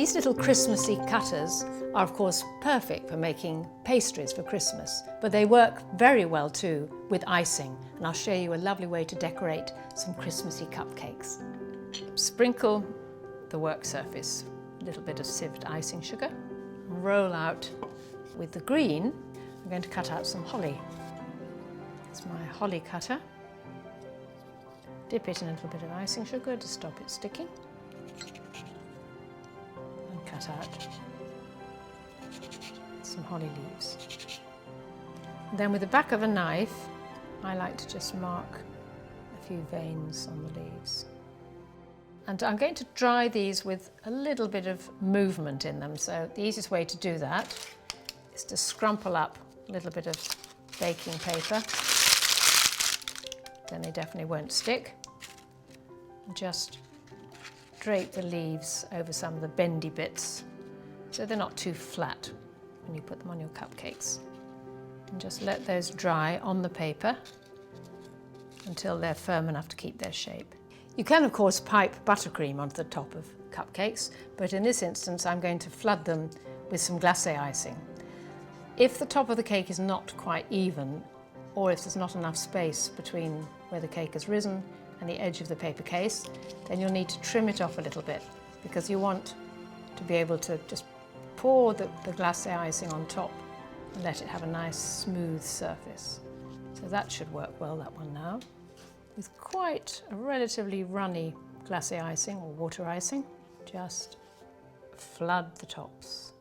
These little Christmassy cutters are of course perfect for making pastries for Christmas, but they work very well too with icing, and I'll show you a lovely way to decorate some Christmassy cupcakes. Sprinkle the work surface a little bit of sieved icing sugar. Roll out with the green. I'm going to cut out some holly. It's my holly cutter. Dip it in a little bit of icing sugar to stop it sticking. And cut out some holly leaves. And then with the back of a knife, I like to just mark a few veins on the leaves. And I'm going to dry these with a little bit of movement in them. So the easiest way to do that is to scrumple up a little bit of baking paper. Then they definitely won't stick. And just drape the leaves over some of the bendy bits so they're not too flat when you put them on your cupcakes. And just let those dry on the paper until they're firm enough to keep their shape. You can of course pipe buttercream onto the top of cupcakes, but in this instance I'm going to flood them with some glacé icing. If the top of the cake is not quite even, or if there's not enough space between where the cake has risen and the edge of the paper case, then you'll need to trim it off a little bit, because you want to be able to just pour the glacé icing on top and let it have a nice smooth surface. So that should work well, that one now. With quite a relatively runny glacé icing or water icing, just flood the tops.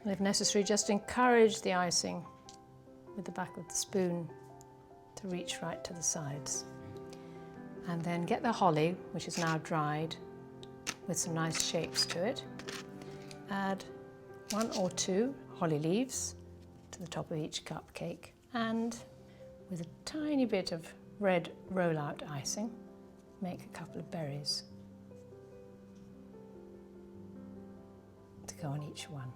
And if necessary, just encourage the icing with the back of the spoon to reach right to the sides. And then get the holly, which is now dried, with some nice shapes to it. Add 1 or 2 holly leaves to the top of each cupcake, and with a tiny bit of red roll-out icing, make a couple of berries to go on each one.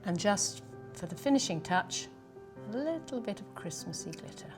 And just for the finishing touch, a little bit of Christmassy glitter.